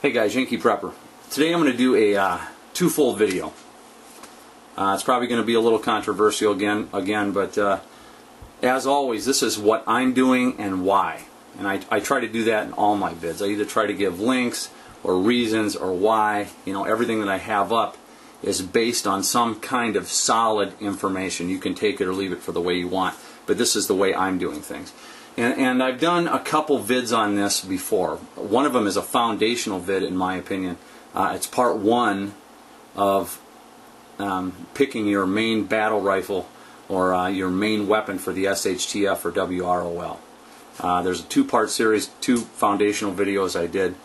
Hey guys, Yankee Prepper. Today I'm going to do a twofold video. It's probably going to be a little controversial again, but as always, this is what I'm doing and why. And I try to do that in all my vids. I either try to give links or reasons or why. You know, everything that I have up is based on some kind of solid information. You can take it or leave it for the way you want, but this is the way I'm doing things. And I've done a couple vids on this before. One of them is a foundational vid, in my opinion. It's part one of picking your main battle rifle or your main weapon for the SHTF or WROL. There's a two-part series, two foundational videos I did,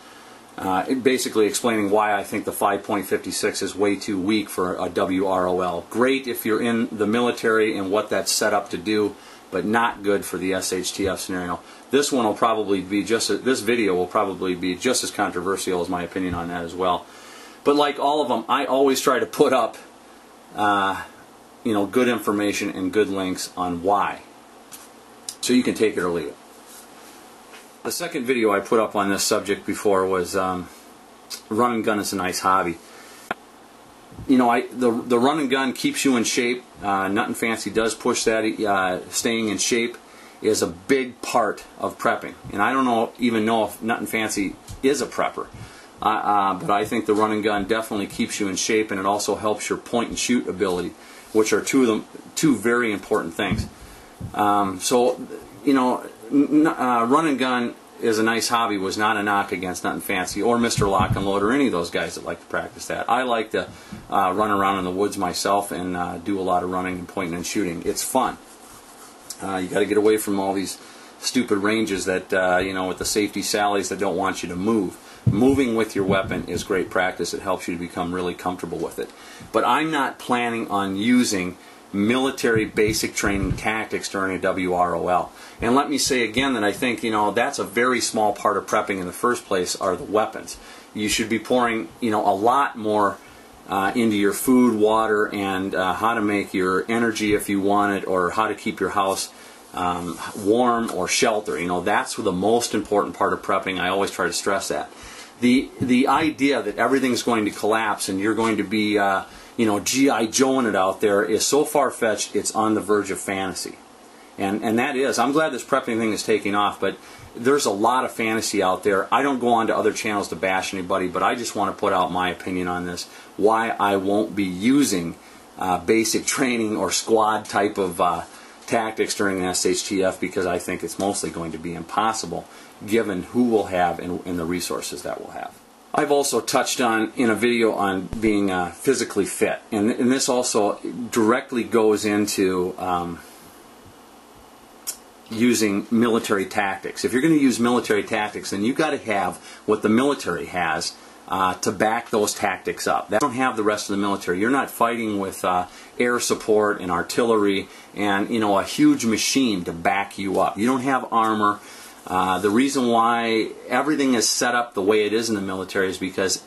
basically explaining why I think the 5.56 is way too weak for a WROL. Great if you're in the military and what that's set up to do, but not good for the SHTF scenario. This one will probably be this video will probably be just as controversial as my opinion on that as well. But like all of them, I always try to put up you know, good information and good links on why, so you can take it or leave it. The second video I put up on this subject before was run and gun is a nice hobby. You know, the run and gun keeps you in shape. Nothing Fancy does push that. Staying in shape is a big part of prepping. And I don't even know if Nothing Fancy is a prepper. But I think the run and gun definitely keeps you in shape, and it also helps your point and shoot ability, which are two very important things. So, you know, run and gun is a nice hobby was not a knock against Nothing Fancy or Mr. Lock and Load or any of those guys that like to practice that. I like to run around in the woods myself and do a lot of running and pointing and shooting. It's fun. You got to get away from all these stupid ranges that you know, with the safety sallies that don't want you to move. Moving with your weapon is great practice. It helps you to become really comfortable with it. But I'm not planning on using military basic training tactics during a WROL. And let me say again that I think, you know, that's a very small part of prepping in the first place, are the weapons. You should be pouring, you know, a lot more into your food, water, and how to make your energy if you want it, or how to keep your house warm or shelter. You know, that's the most important part of prepping. I always try to stress that. The idea that everything's going to collapse and you're going to be you know, G.I. Joeing it out there is so far-fetched, it's on the verge of fantasy. And that is, I'm glad this prepping thing is taking off, but there's a lot of fantasy out there. I don't go on to other channels to bash anybody, but I just want to put out my opinion on this, why I won't be using basic training or squad type of tactics during the SHTF, because I think it's mostly going to be impossible given who we'll have and the resources that we'll have. I've also touched on in a video on being physically fit, and this also directly goes into using military tactics. If you're going to use military tactics, then you've got to have what the military has to back those tactics up. They don't have the rest of the military. You're not fighting with air support and artillery and, you know, a huge machine to back you up. You don't have armor. The reason why everything is set up the way it is in the military is because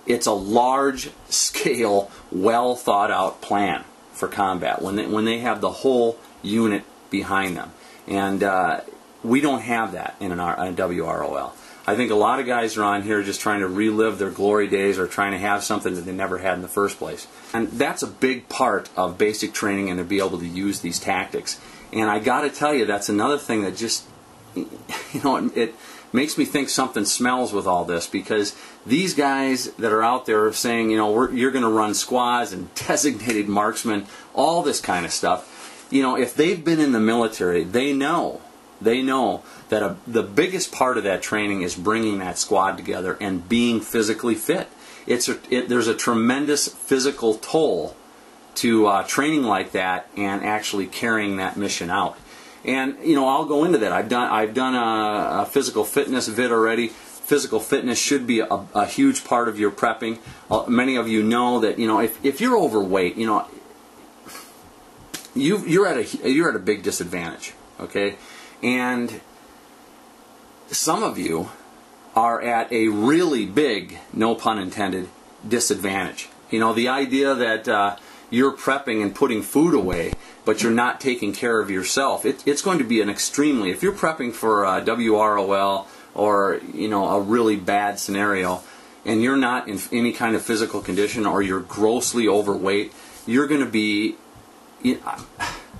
it's a large-scale, well-thought-out plan for combat when they have the whole unit behind them. And we don't have that in a WROL. I think a lot of guys are on here just trying to relive their glory days or trying to have something that they never had in the first place. And that's a big part of basic training, and to be able to use these tactics. And I got to tell you, that's another thing that just, you know, it makes me think something smells with all this, because these guys that are out there saying, you know, you're going to run squads and designated marksmen, all this kind of stuff, you know, if they've been in the military, they know that the biggest part of that training is bringing that squad together and being physically fit. There's a tremendous physical toll to training like that and actually carrying that mission out. And, you know, I'll go into that. I've done a physical fitness vid already. Physical fitness should be a huge part of your prepping. Many of you know that, you know, if you're overweight, you know, you're at a big disadvantage, okay? And some of you are at a really big, no pun intended, disadvantage. You know, the idea that you're prepping and putting food away, but you're not taking care of yourself, it's going to be an extremely, if you're prepping for WROL or you know, a really bad scenario, and you're not in any kind of physical condition, or you're grossly overweight, you're going to be,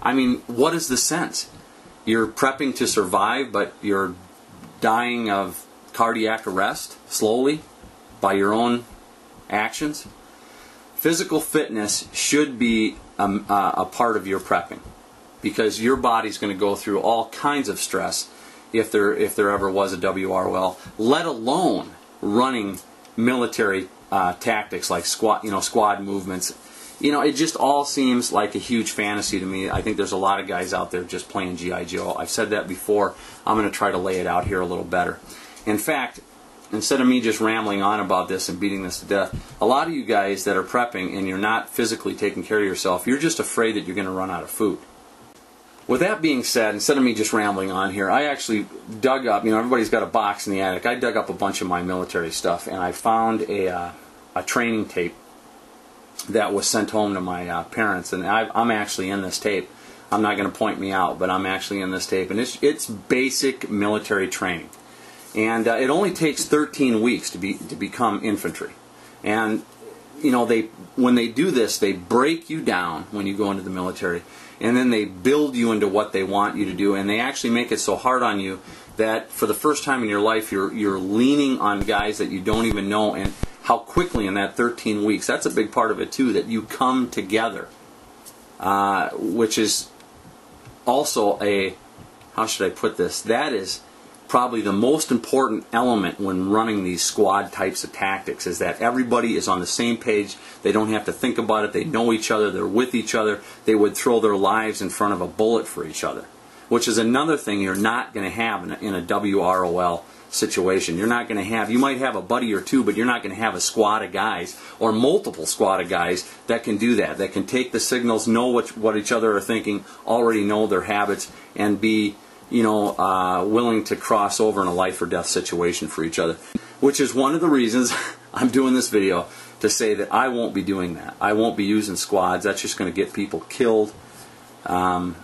I mean, what is the sense? You're prepping to survive, but you're dying of cardiac arrest slowly by your own actions. Physical fitness should be a part of your prepping, because your body's going to go through all kinds of stress if there ever was a WROL, let alone running military tactics like squad movements. You know, it just all seems like a huge fantasy to me. I think there's a lot of guys out there just playing G.I. Joe. I've said that before. I'm going to try to lay it out here a little better. In fact, instead of me just rambling on about this and beating this to death, a lot of you guys that are prepping and you're not physically taking care of yourself, you're just afraid that you're going to run out of food. With that being said, instead of me just rambling on here, I actually dug up, everybody's got a box in the attic. I dug up a bunch of my military stuff, and I found a training tape that was sent home to my parents, and I'm actually in this tape. I'm not going to point me out, but I'm actually in this tape, and it's basic military training, and it only takes 13 weeks to become infantry. And when they do this, they break you down when you go into the military, and then they build you into what they want you to do, and they actually make it so hard on you that for the first time in your life you're leaning on guys that you don't even know, and how quickly in that 13 weeks, that's a big part of it too, that you come together, which is also how should I put this, that is probably the most important element when running these squad types of tactics, is that everybody is on the same page. They don't have to think about it. They know each other. They're with each other. They would throw their lives in front of a bullet for each other, which is another thing you're not going to have in a WROL situation. You're not going to have, you might have a buddy or two, but you're not going to have a squad of guys or multiple squad of guys that can do that, that can take the signals, know what each other are thinking, already know their habits, and be willing to cross over in a life or death situation for each other. Which is one of the reasons I'm doing this video, to say that I won't be doing that. I won't be using squads. That's just going to get people killed. I'm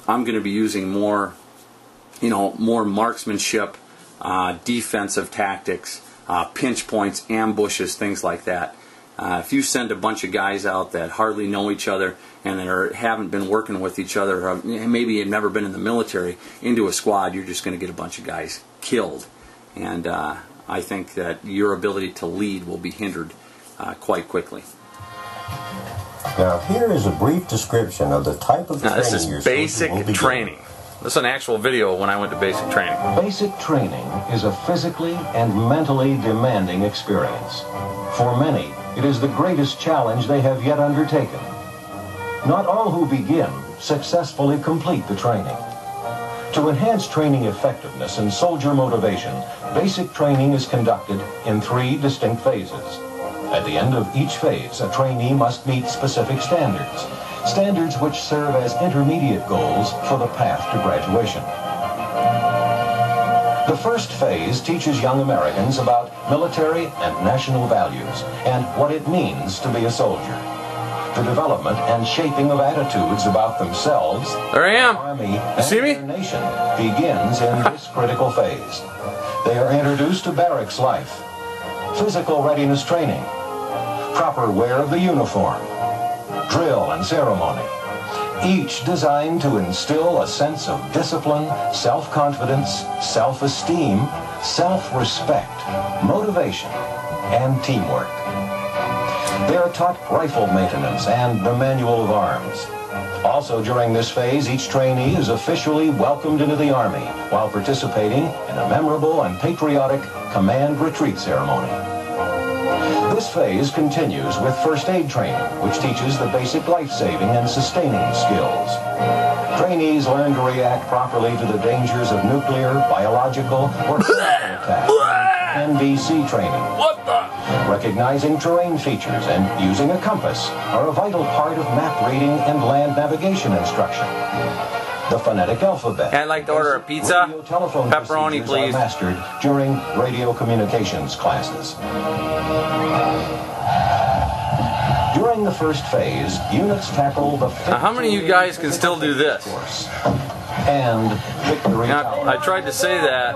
going to be using more marksmanship, defensive tactics, pinch points, ambushes, things like that. If you send a bunch of guys out that hardly know each other and that haven't been working with each other, or maybe have never been in the military, into a squad, you're just going to get a bunch of guys killed. And I think that your ability to lead will be hindered quite quickly. Now here is a brief description of the type of training this is basic training. This is an actual video when I went to basic training. Basic training is a physically and mentally demanding experience. For many, it is the greatest challenge they have yet undertaken. Not all who begin successfully complete the training. To enhance training effectiveness and soldier motivation, basic training is conducted in 3 distinct phases. At the end of each phase, a trainee must meet specific standards. Standards which serve as intermediate goals for the path to graduation. The first phase teaches young Americans about military and national values and what it means to be a soldier. The development and shaping of attitudes about themselves, there I am. Army, you see me? Their nation begins in this critical phase. They are introduced to barracks life, physical readiness training, proper wear of the uniform, drill and ceremony, each designed to instill a sense of discipline, self-confidence, self-esteem, self-respect, motivation, and teamwork. They are taught rifle maintenance and the manual of arms. Also during this phase, each trainee is officially welcomed into the Army while participating in a memorable and patriotic command retreat ceremony. This phase continues with first aid training, which teaches the basic life-saving and sustaining skills. Trainees learn to react properly to the dangers of nuclear, biological, or chemical attack. NBC training. What the? Recognizing terrain features and using a compass are a vital part of map reading and land navigation instruction. The phonetic alphabet. I'd like to order a pizza, pepperoni, please. Are mastered during radio communications classes. During the first phase, units tackle the now, how many of you guys can still do this? and victory Now, tower. I tried to say that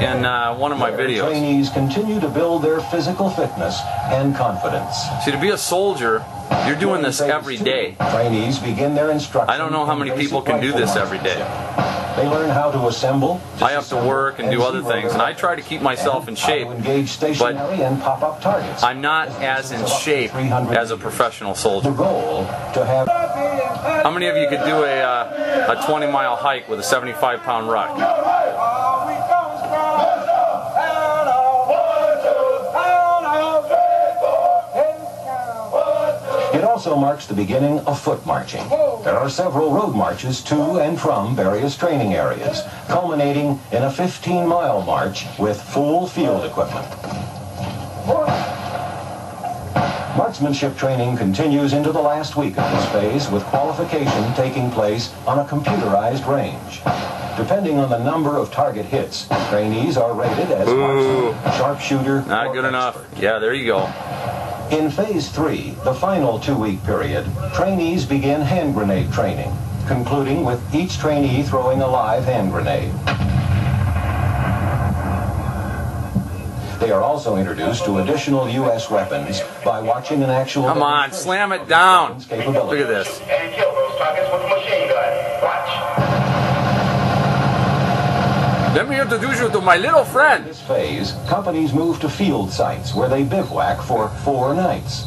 in one of my videos. Trainees continue to build their physical fitness and confidence. See, to be a soldier, you're doing this every day. Trainees begin their instruction. I don't know how many people can do this every day. They learn how to assemble. I have to work and do other things, and I try to keep myself in shape, but and pop up targets. I'm not as in shape as a professional The soldier. goal to have. How many of you could do a 20-mile hike with a 75-pound ruck? It also marks the beginning of foot marching. There are several road marches to and from various training areas, culminating in a 15-mile march with full field equipment. Marksmanship training continues into the last week of this phase, with qualification taking place on a computerized range. Depending on the number of target hits, trainees are rated as marksman, sharpshooter, Not or good enough. expert. Yeah, there you go. In Phase 3, the final 2-week period, trainees begin hand grenade training, concluding with each trainee throwing a live hand grenade. They are also introduced to additional U.S. weapons by watching an actual Come on, demonstration slam it of down. weapons capabilities. Look at this. And kill those targets with a machine gun. Watch. Let me introduce you to my little In friend. this phase, companies move to field sites where they bivouac for 4 nights.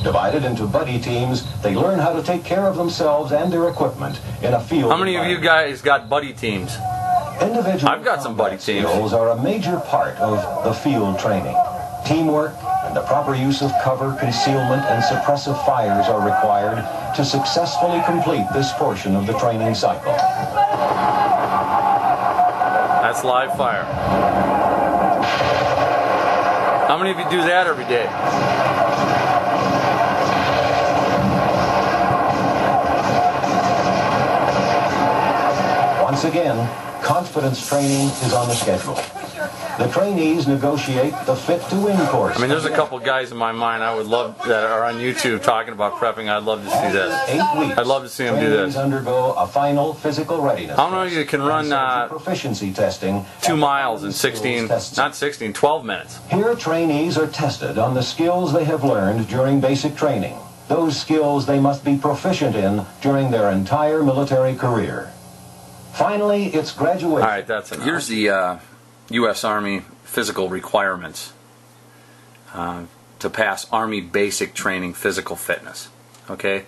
Divided into buddy teams, they learn how to take care of themselves and their equipment in a field How many of you environment. guys got buddy teams? Individual I've got some buddy combat teams. skills are a major part of the field training. Teamwork and the proper use of cover, concealment, and suppressive fires are required to successfully complete this portion of the training cycle. That's live fire. How many of you do that every day? Once again, confidence training is on the schedule. The trainees negotiate the fit to win course. I mean, there's a couple guys in my mind I would love that are on YouTube talking about prepping. I'd love to see this. 8 weeks. I'd love to see them do Trainees this. undergo a final physical readiness. How many of you can run proficiency testing 2 miles in 16, tests. not 16, 12 minutes? Here, trainees are tested on the skills they have learned during basic training. Those skills they must be proficient in during their entire military career. Finally, it's graduation. All right, that's enough. Here's the U.S. Army physical requirements to pass Army basic training physical fitness. Okay,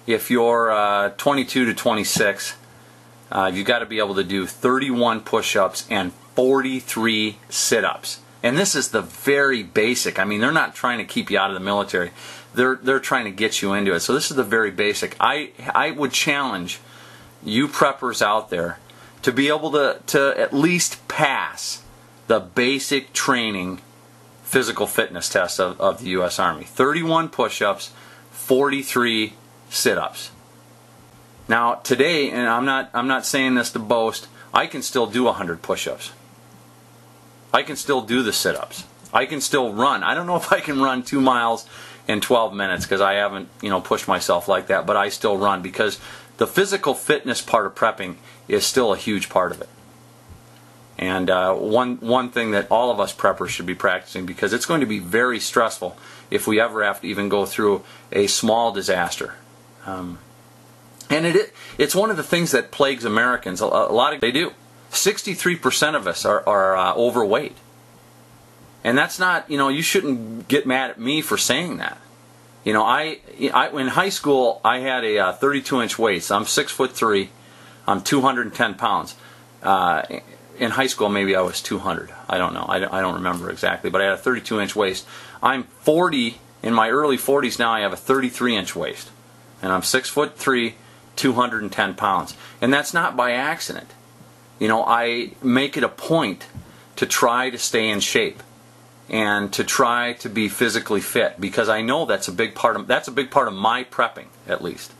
if you're 22 to 26, you've got to be able to do 31 push-ups and 43 sit-ups. And this is the very basic. I mean, they're not trying to keep you out of the military. They're trying to get you into it. So this is the very basic. I would challenge you preppers out there to be able to at least pass the basic training physical fitness test of the U.S. Army. 31 push-ups, 43 sit-ups. Now today, and I'm not saying this to boast, I can still do 100 push-ups. I can still do the sit-ups. I can still run. I don't know if I can run 2 miles in 12 minutes because I haven't, pushed myself like that, but I still run because the physical fitness part of prepping is still a huge part of it. And one thing that all of us preppers should be practicing, because it's going to be very stressful if we ever have to even go through a small disaster. And it's one of the things that plagues Americans. A lot of they do. 63% of us are overweight. And that's not, you shouldn't get mad at me for saying that. In high school, I had a 32-inch waist. I'm 6'3". I'm 210 pounds. In high school, maybe I was 200. I don't know. I don't remember exactly. But I had a 32-inch waist. I'm 40, in my early 40s now. I have a 33-inch waist. And I'm 6'3", 210 pounds. And that's not by accident. I make it a point to try to stay in shape and to try to be physically fit, because I know that's a big part of my prepping, at least.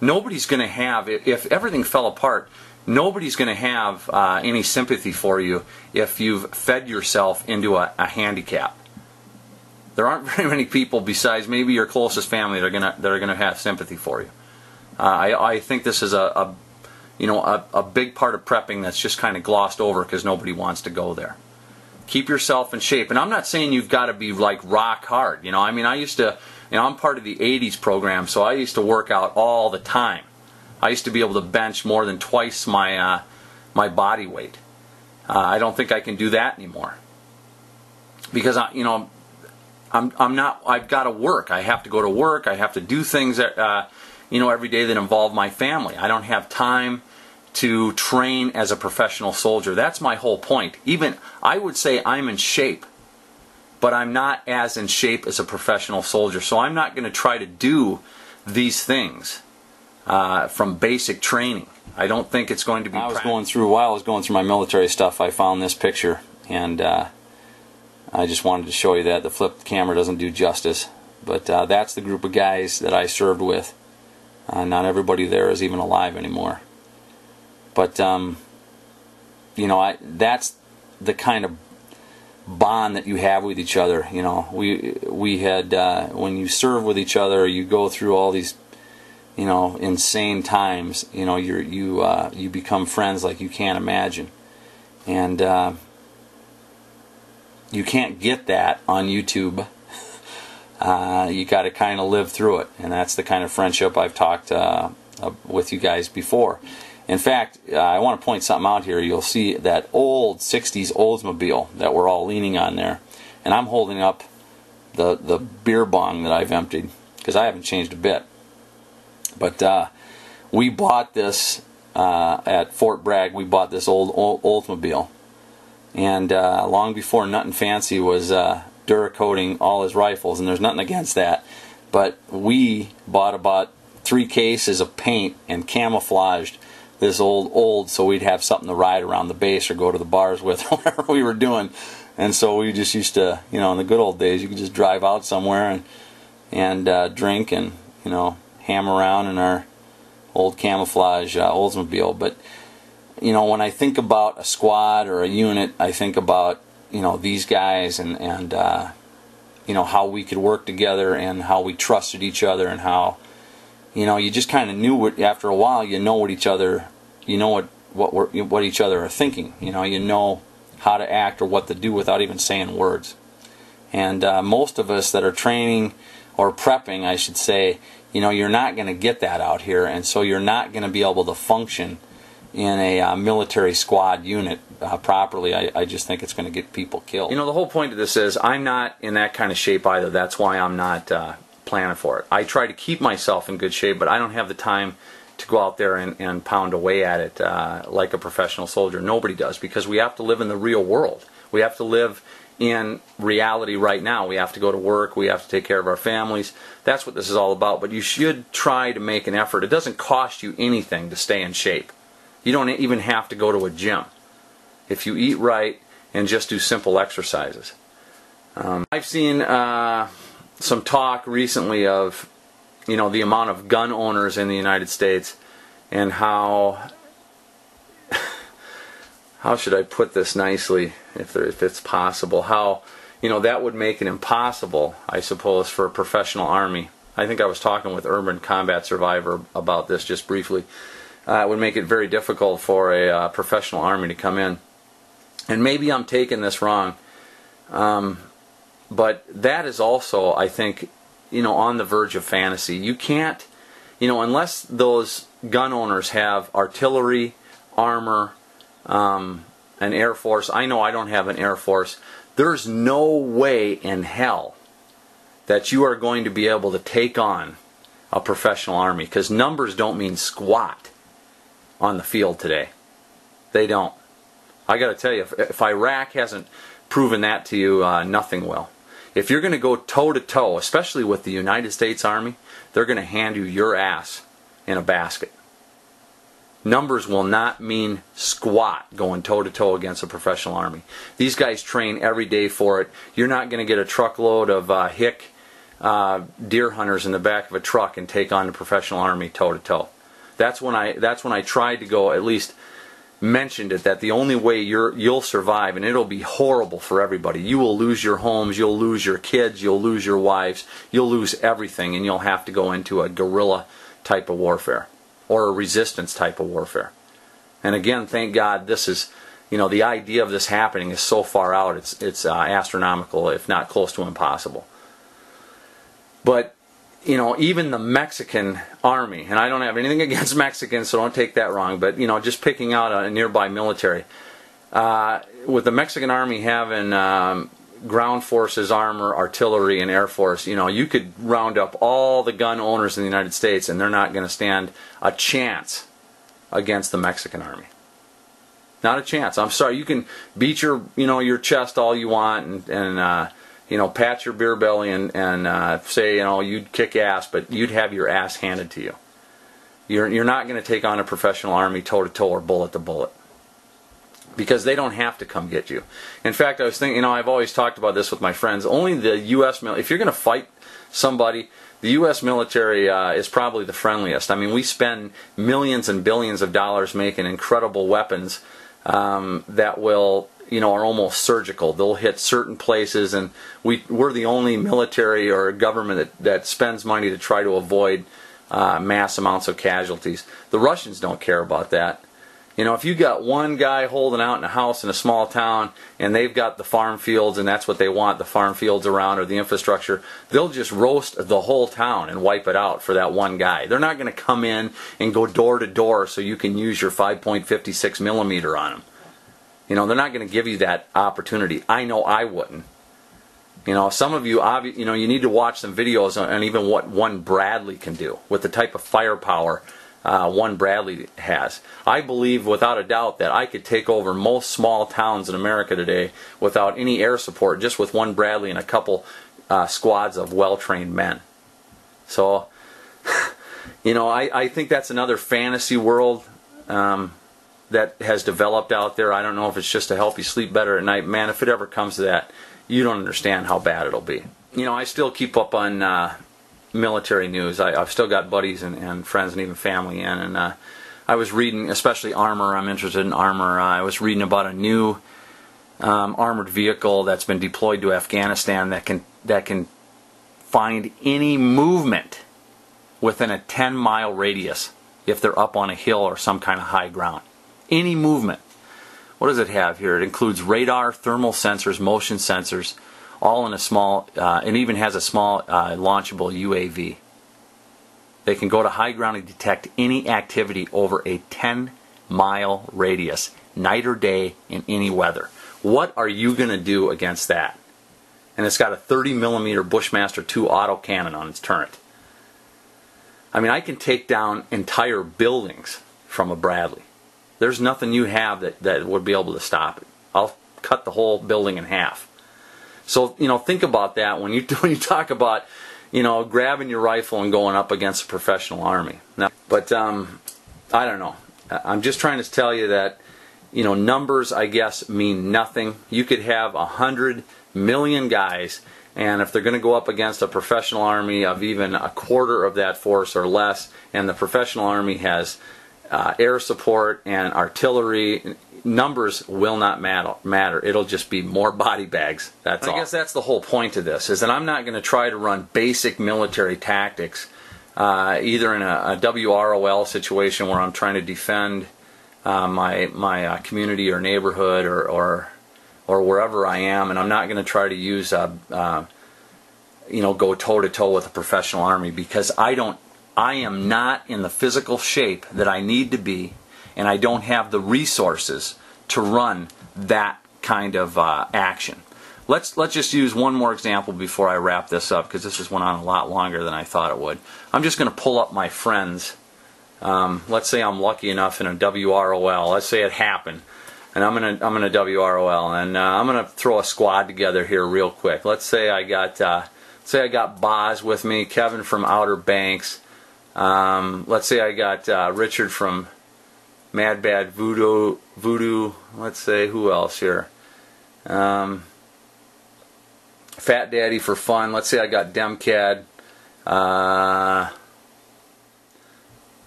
Nobody's going to have, if everything fell apart, nobody's going to have any sympathy for you if you've fed yourself into a handicap. There aren't very many people besides maybe your closest family that are going to have sympathy for you. I think this is a big part of prepping that's just kind of glossed over because nobody wants to go there. Keep yourself in shape. And I'm not saying you've got to be like rock hard. I mean, I used to, I'm part of the 80s program, so I used to work out all the time. I used to be able to bench more than twice my my body weight. I don't think I can do that anymore because I'm not. I've got to work. I have to go to work. I have to do things that every day that involve my family. I don't have time to train as a professional soldier. That's my whole point. Even I would say I'm in shape, but I'm not as in shape as a professional soldier. So I'm not going to try to do these things from basic training. I don't think it's going to be. While I was going through my military stuff, I found this picture, and I just wanted to show you that. The flip camera doesn't do justice, but that's the group of guys that I served with. Not everybody there is even alive anymore. But that's the kind of bond that you have with each other. We had when you serve with each other, you go through all these insane times. You become friends like you can't imagine, and you can't get that on YouTube. You got to kind of live through it, and that's the kind of friendship I've talked with you guys before. In fact, I want to point something out here. You'll see that old 60s Oldsmobile that we're all leaning on there, and I'm holding up the beer bong that I've emptied because I haven't changed a bit. But we bought this at Fort Bragg. We bought this old Oldsmobile, and long before Nothing Fancy was Duracoating all his rifles, and there's nothing against that, but we bought about 3 cases of paint and camouflaged this old so we'd have something to ride around the base or go to the bars with or whatever we were doing. And so we just used to, in the good old days, you could just drive out somewhere and drink and ham around in our old camouflage Oldsmobile. But when I think about a squad or a unit, I think about these guys and how we could work together and how we trusted each other and how you just kind of knew what, after a while, what each other, what each other are thinking. You know how to act or what to do without even saying words. And most of us that are training or prepping, I should say, you're not going to get that out here, and so you're not going to be able to function in a military squad unit properly. I just think it's going to get people killed. The whole point of this is I'm not in that kind of shape either. That's why I'm not planning for it. I try to keep myself in good shape, but I don't have the time to go out there and pound away at it like a professional soldier. Nobody does, because we have to live in the real world. We have to live in reality right now. We have to go to work. We have to take care of our families. That's what this is all about. But you should try to make an effort. It doesn't cost you anything to stay in shape. You don't even have to go to a gym if you eat right and just do simple exercises. I've seen some talk recently of the amount of gun owners in the United States and how should I put this nicely, if it's possible, how that would make it impossible, I suppose, for a professional army. I think I was talking with Urban Combat Survivor about this just briefly. It would make it very difficult for a professional army to come in. And maybe I'm taking this wrong, but that is also, I think, on the verge of fantasy. You can't, unless those gun owners have artillery, armor, an Air Force. I know I don't have an Air Force. There's no way in hell that you are going to be able to take on a professional army, because numbers don't mean squat on the field today. They don't. I got to tell you, if Iraq hasn't proven that to you, nothing will. If you're going to go toe-to-toe, especially with the United States Army, they're going to hand you your ass in a basket. Numbers will not mean squat going toe-to-toe against a professional army. These guys train every day for it. You're not going to get a truckload of hick deer hunters in the back of a truck and take on the professional army toe-to-toe. That's when I tried to go, at least mentioned it, that the only way you'll survive, and it'll be horrible for everybody. You will lose your homes, you'll lose your kids, you'll lose your wives, you'll lose everything, and you'll have to go into a guerrilla type of warfare or a resistance type of warfare. And again, thank God this is, the idea of this happening is so far out, it's astronomical, if not close to impossible. But, even the Mexican army, and I don't have anything against Mexicans, so don't take that wrong, but, just picking out a nearby military, with the Mexican army having ground forces, armor, artillery, and air force, you could round up all the gun owners in the United States, and they're not going to stand a chance against the Mexican army. Not a chance. I'm sorry. You can beat your chest all you want and pat your beer belly and say you'd kick ass, but you'd have your ass handed to you. You're not going to take on a professional army toe to toe or bullet to bullet, because they don't have to come get you. In fact, I was thinking, I've always talked about this with my friends. Only the U.S. if you're going to fight somebody, the U.S. military is probably the friendliest. I mean, we spend millions and billions of dollars making incredible weapons that will, are almost surgical. They'll hit certain places, and we're the only military or government that spends money to try to avoid mass amounts of casualties. The Russians don't care about that. If you got one guy holding out in a house in a small town and they've got the farm fields and that's what they want, the farm fields around or the infrastructure, they'll just roast the whole town and wipe it out for that one guy. They're not going to come in and go door to door so you can use your 5.56 millimeter on them. They're not going to give you that opportunity. I know I wouldn't. Some of you, you need to watch some videos on even what one Bradley can do with the type of firepower one Bradley has. I believe without a doubt that I could take over most small towns in America today without any air support, just with one Bradley and a couple squads of well-trained men. So, I think that's another fantasy world that has developed out there. I don't know if it's just to help you sleep better at night. Man, if it ever comes to that, you don't understand how bad it'll be. I still keep up on military news. I've still got buddies and friends and even family in, and I was reading, especially armor. I'm interested in armor. I was reading about a new armored vehicle that's been deployed to Afghanistan that can find any movement within a 10-mile radius if they're up on a hill or some kind of high ground. Any movement. What does it have here? It includes radar, thermal sensors, motion sensors, all in a small, it even has a small launchable UAV. They can go to high ground and detect any activity over a 10-mile radius, night or day, in any weather. What are you going to do against that? And it's got a 30mm Bushmaster 2 autocannon on its turret. I mean, I can take down entire buildings from a Bradley. There's nothing you have that would be able to stop it. I'll cut the whole building in half. So, think about that when you talk about, grabbing your rifle and going up against a professional army. Now, but I don't know. I'm just trying to tell you that, numbers, I guess, mean nothing. You could have 100 million guys, and if they're going to go up against a professional army of even a quarter of that force or less, and the professional army has air support and artillery, numbers will not matter. It'll just be more body bags. That's all. I guess that's the whole point of this, is that I'm not going to try to run basic military tactics, either in a WROL situation where I'm trying to defend my community or neighborhood or wherever I am, and I'm not going to try to use go toe to toe with a professional army, because I am not in the physical shape that I need to be, and I don't have the resources to run that kind of action. Let's just use one more example before I wrap this up, because this has went on a lot longer than I thought it would. I'm just going to pull up my friends. Let's say I'm lucky enough in a WROL. Let's say it happened, and I'm in a WROL, and I'm going to throw a squad together here real quick. Let's say I got Boz with me, Kevin from Outer Banks. Let's say I got Richard from Mad Bad Voodoo. Let's say, who else here? Fat Daddy for fun. Let's say I got Demcad.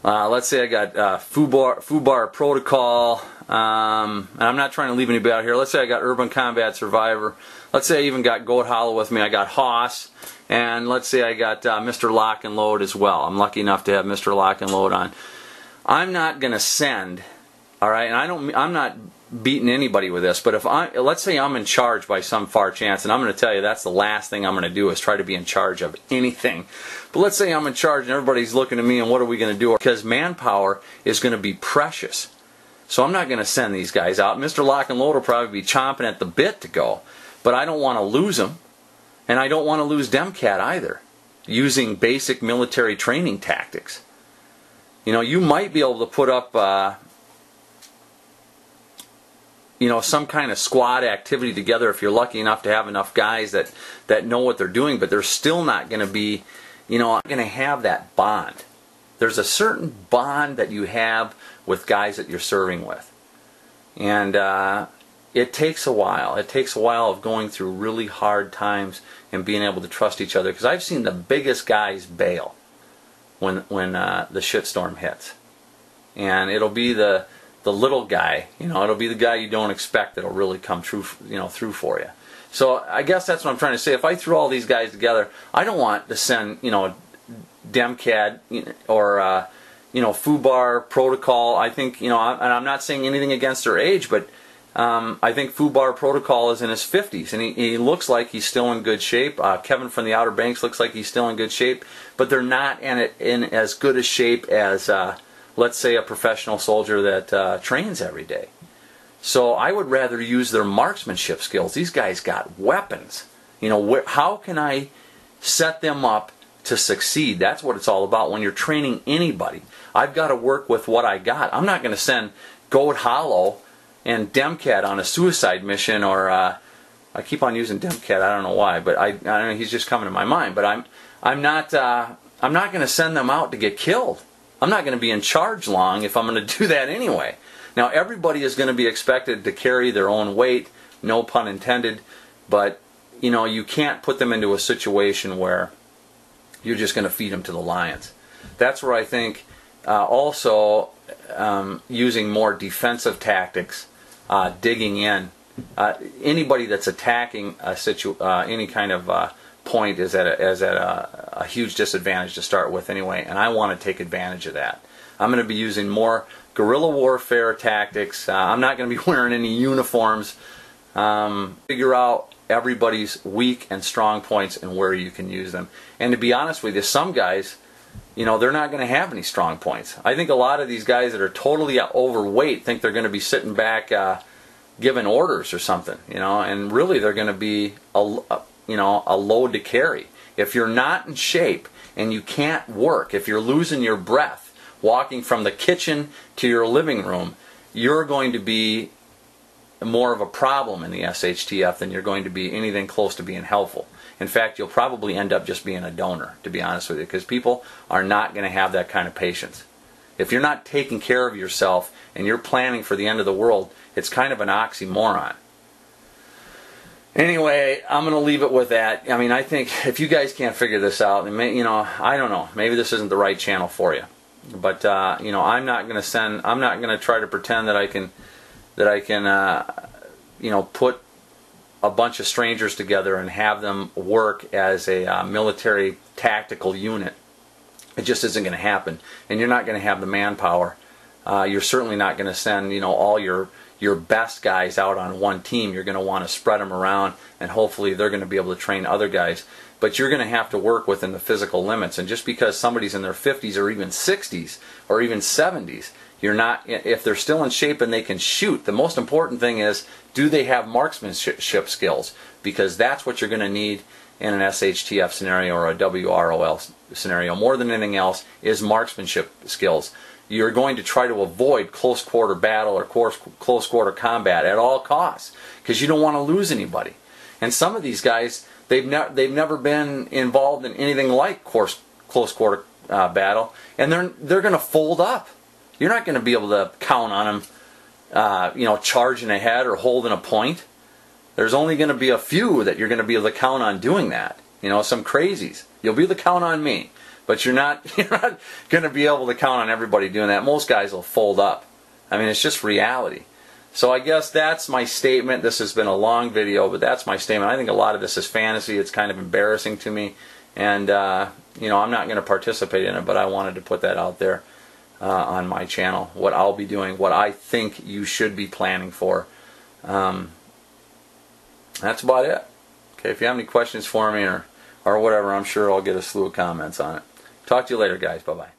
Let's say I got Fubar Protocol. And I'm not trying to leave anybody out here. Let's say I got Urban Combat Survivor. Let's say I even got Goat Hollow with me. I got Hoss. And let's say I got Mr. Lock and Load as well. I'm lucky enough to have Mr. Lock and Load on. I'm not going to send All right, and I'm not beating anybody with this, but if let's say I'm in charge by some far chance, and I'm going to tell you that's the last thing I'm going to do is try to be in charge of anything. But let's say I'm in charge and everybody's looking at me, and what are we going to do? Because manpower is going to be precious. So I'm not going to send these guys out. Mr. Lock and Load will probably be chomping at the bit to go, but I don't want to lose them, and I don't want to lose Demcat either, using basic military training tactics. You know, you might be able to put up you know, some kind of squad activity together if you're lucky enough to have enough guys that know what they're doing, but they're still not going to be, you know, going to have that bond. There's a certain bond that you have with guys that you're serving with. And it takes a while. It takes a while of going through really hard times and being able to trust each other, because I've seen the biggest guys bail when the shitstorm hits. And it'll be the little guy, you know, it'll be the guy you don't expect that'll really come through, you know, through for you. So I guess that's what I'm trying to say. If I threw all these guys together, I don't want to send, you know, Demcad or you know, Fubar Protocol. I think, you know, and I'm not saying anything against their age, but I think Fubar Protocol is in his 50s, and he looks like he's still in good shape. Kevin from the Outer Banks looks like he's still in good shape, but they're not in as good a shape as let's say a professional soldier that trains every day. So I would rather use their marksmanship skills. These guys got weapons. You know, how can I set them up to succeed? That's what it's all about. When you're training anybody, I've got to work with what I got. I'm not going to send Goat Hollow and Demcat on a suicide mission, or I keep on using Demcat. I don't know why, but I don't know, he's just coming to my mind. But I'm not going to send them out to get killed. I'm not going to be in charge long if I'm going to do that anyway. Now, everybody is going to be expected to carry their own weight, no pun intended, but you know, you can't put them into a situation where you're just going to feed them to the lions. That's where I think also using more defensive tactics, digging in. Anybody that's attacking any kind of point is at a huge disadvantage to start with anyway, and I want to take advantage of that. I'm going to be using more guerrilla warfare tactics. I'm not going to be wearing any uniforms. Figure out everybody's weak and strong points and where you can use them. And to be honest with you, some guys, you know, they're not going to have any strong points. I think a lot of these guys that are totally overweight think they're going to be sitting back giving orders or something, you know, and really they're going to be you know, a load to carry. If you're not in shape and you can't work, if you're losing your breath walking from the kitchen to your living room, you're going to be more of a problem in the SHTF than you're going to be anything close to being helpful. In fact, you'll probably end up just being a donor, to be honest with you, because people are not going to have that kind of patience. If you're not taking care of yourself and you're planning for the end of the world, it's kind of an oxymoron. Anyway, I'm going to leave it with that. I mean, I think if you guys can't figure this out, you know, I don't know, maybe this isn't the right channel for you. But you know, I'm not going to try to pretend that I can you know, put a bunch of strangers together and have them work as a military tactical unit. It just isn't going to happen, and you're not going to have the manpower. You're certainly not going to send, you know, all your best guys out on one team. You're going to want to spread them around, and hopefully they're going to be able to train other guys. But you're going to have to work within the physical limits. And just because somebody's in their 50s or even 60s or even 70s, you're not, if they're still in shape and they can shoot, the most important thing is, do they have marksmanship skills? Because that's what you're going to need in an SHTF scenario or a WROL scenario. More than anything else is marksmanship skills. You're going to try to avoid close quarter battle or close quarter combat at all costs, because you don't want to lose anybody. And some of these guys, they've never been involved in anything like close quarter battle, and they're going to fold up. You're not going to be able to count on them, you know, charging ahead or holding a point. There's only going to be a few that you're going to be able to count on doing that. You know, some crazies. You'll be able to count on me, but you're not going to be able to count on everybody doing that. Most guys will fold up. I mean, it's just reality. So I guess that's my statement. This has been a long video, but that's my statement. I think a lot of this is fantasy. It's kind of embarrassing to me, and you know, I'm not going to participate in it, but I wanted to put that out there. on my channel, what I'll be doing, what I think you should be planning for. That's about it. Okay, if you have any questions for me or whatever, I'm sure I'll get a slew of comments on it. Talk to you later, guys. Bye-bye.